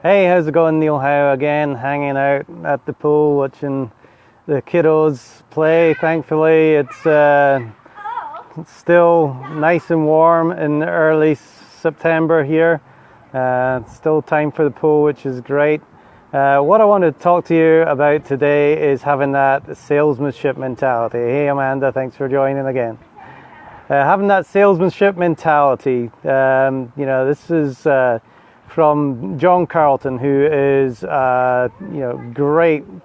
Hey, how's it going? Neil Howe again, hanging out at the pool, watching the kiddos play. Thankfully, it's still nice and warm in early September here. Still time for the pool, which is great. What I want to talk to you about today is having that salesmanship mentality. Hey, Amanda, thanks for joining again. Having that salesmanship mentality, this is from John Carlton, who is great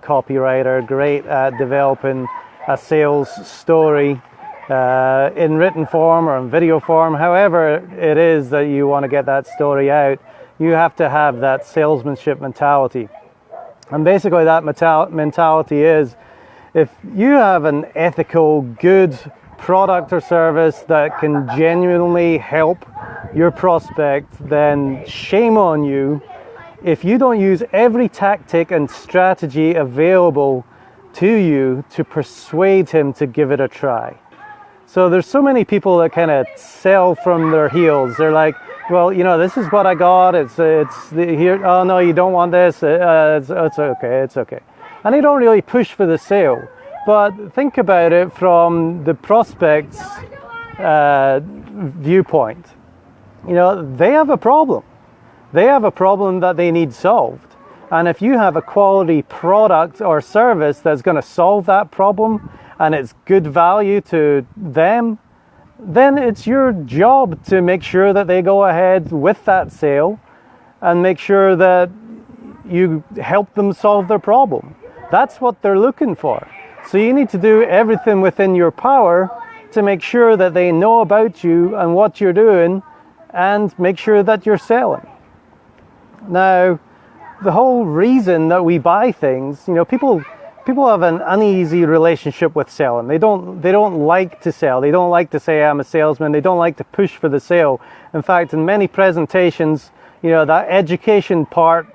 copywriter, great at developing a sales story in written form or in video form. However it is that you want to get that story out, you have to have that salesmanship mentality. And basically that mentality is, if you have an ethical, good product or service that can genuinely help your prospect, then shame on you if you don't use every tactic and strategy available to you to persuade him to give it a try. So there's so many people that kind of sell from their heels. They're like, well, this is what I got. It's here. Oh no, you don't want this. It's okay. And they don't really push for the sale. But think about it from the prospect's viewpoint. They have a problem. They have a problem that they need solved. And if you have a quality product or service that's going to solve that problem and it's good value to them, then it's your job to make sure that they go ahead with that sale and make sure that you help them solve their problem. That's what they're looking for. So you need to do everything within your power to make sure that they know about you and what you're doing, and make sure that you're selling. Now, the whole reason that we buy things, people have an uneasy relationship with selling. They don't like to sell. They don't like to say I'm a salesman. They don't like to push for the sale. In fact, in many presentations, that education part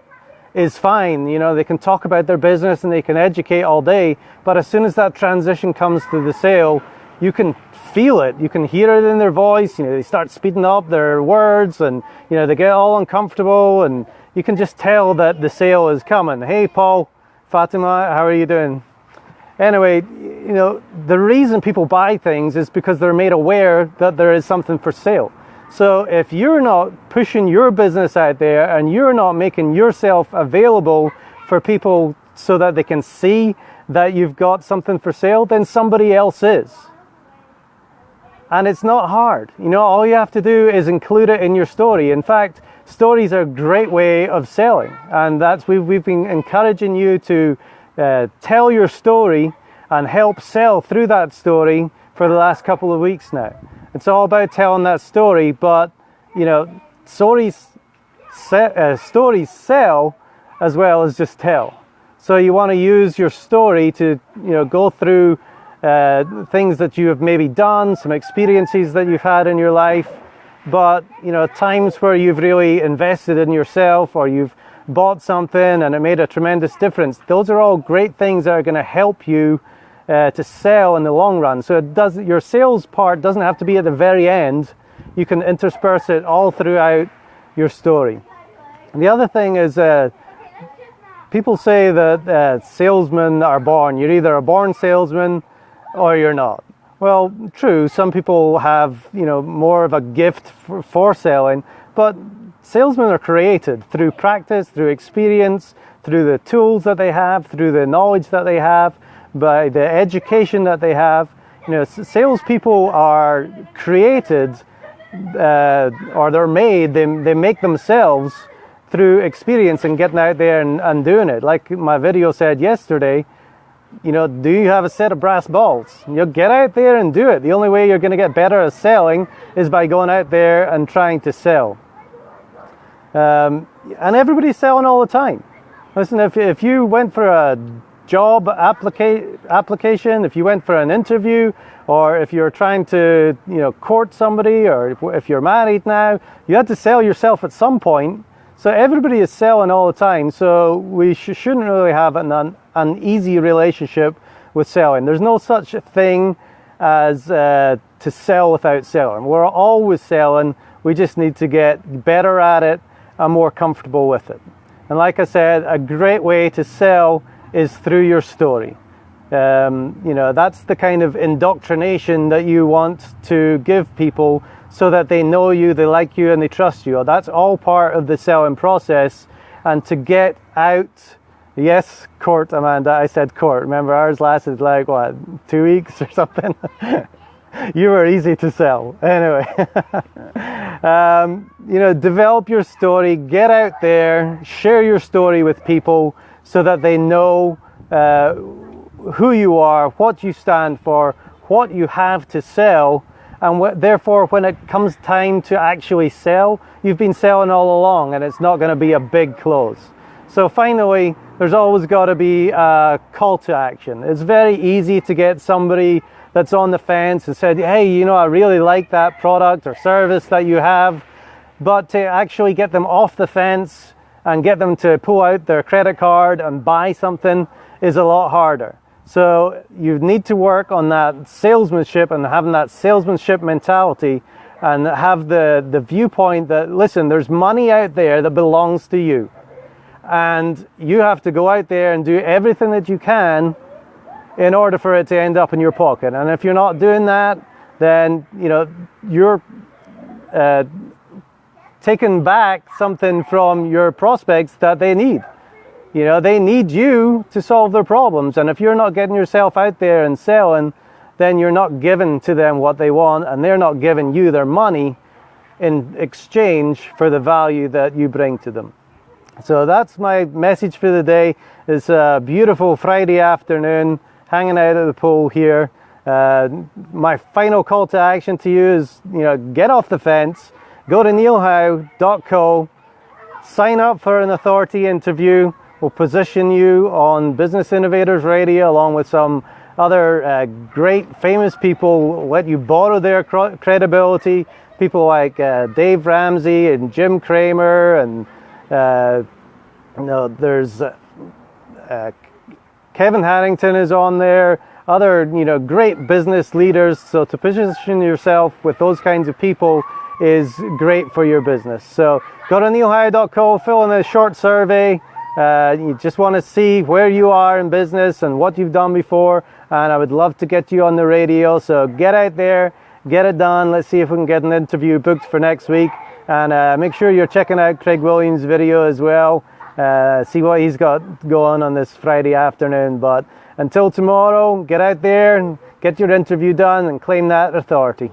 is fine. They can talk about their business and they can educate all day, but as soon as that transition comes to the sale, you can feel it. You can hear it in their voice. They start speeding up their words, and they get all uncomfortable, and you can just tell that the sale is coming. Hey, Paul, Fatima, how are you doing? Anyway, the reason people buy things is because they're made aware that there is something for sale. So if you're not pushing your business out there and you're not making yourself available for people so that they can see that you've got something for sale, then somebody else is. And it's not hard. All you have to do is include it in your story. In fact, stories are a great way of selling. And we've been encouraging you to tell your story and help sell through that story for the last couple of weeks now. It's all about telling that story, but stories sell as well as just tell. So you want to use your story to go through things that you have maybe done, some experiences that you've had in your life, but times where you've really invested in yourself or you've bought something and it made a tremendous difference. Those are all great things that are going to help you to sell in the long run. So your sales part doesn't have to be at the very end. You can intersperse it all throughout your story. And the other thing is, people say that salesmen are born. You're either a born salesman or you're not. Well, true, some people have more of a gift for selling, but salesmen are created through practice, through experience, through the tools that they have, through the knowledge that they have, by the education that they have. Salespeople are created or they're made, they make themselves through experience and getting out there and doing it. Like my video said yesterday, do you have a set of brass balls? Get out there and do it. The only way you're going to get better at selling is by going out there and trying to sell. And everybody's selling all the time. Listen, if you went for a job application, if you went for an interview, or if you're trying to court somebody, or if you're married now, you had to sell yourself at some point. So everybody is selling all the time. So we shouldn't really have an easy relationship with selling. There's no such thing as to sell without selling. We're always selling. We just need to get better at it and more comfortable with it. And like I said, a great way to sell is through your story. You know, that's the kind of indoctrination that you want to give people so that they know you, they like you, and they trust you. That's all part of the selling process. And to get out, yes, court, Amanda, I said court. Remember, ours lasted like, what, 2 weeks or something? You were easy to sell. Anyway, you know, develop your story, get out there, share your story with people so that they know who you are, what you stand for, what you have to sell, and therefore when it comes time to actually sell, you've been selling all along and it's not going to be a big close. So finally, there's always got to be a call to action. It's very easy to get somebody that's on the fence and said, hey, you know, I really like that product or service that you have, but to actually get them off the fence and get them to pull out their credit card and buy something is a lot harder. So you need to work on that salesmanship and having that salesmanship mentality and have the viewpoint that, listen, there's money out there that belongs to you. And you have to go out there and do everything that you can in order for it to end up in your pocket. And if you're not doing that, then, you know, you're taking back something from your prospects that they need. You know, they need you to solve their problems. And if you're not getting yourself out there and selling, then you're not giving to them what they want, and they're not giving you their money in exchange for the value that you bring to them. So that's my message for the day. It's a beautiful Friday afternoon, hanging out at the pool here. My final call to action to you is, you know, get off the fence, go to neilhowe.co, sign up for an authority interview. We'll position you on Business Innovators Radio along with some other great famous people, let you borrow their credibility. People like Dave Ramsey and Jim Cramer, and you know, there's Kevin Harrington is on there, other, you know, great business leaders. So to position yourself with those kinds of people is great for your business. So go to neilhowe.co, fill in a short survey. You just want to see where you are in business and what you've done before, and I would love to get you on the radio. So get out there, get it done. Let's see if we can get an interview booked for next week, and make sure you're checking out Craig Williams' video as well. See what he's got going on this Friday afternoon. But until tomorrow, get out there and get your interview done and claim that authority.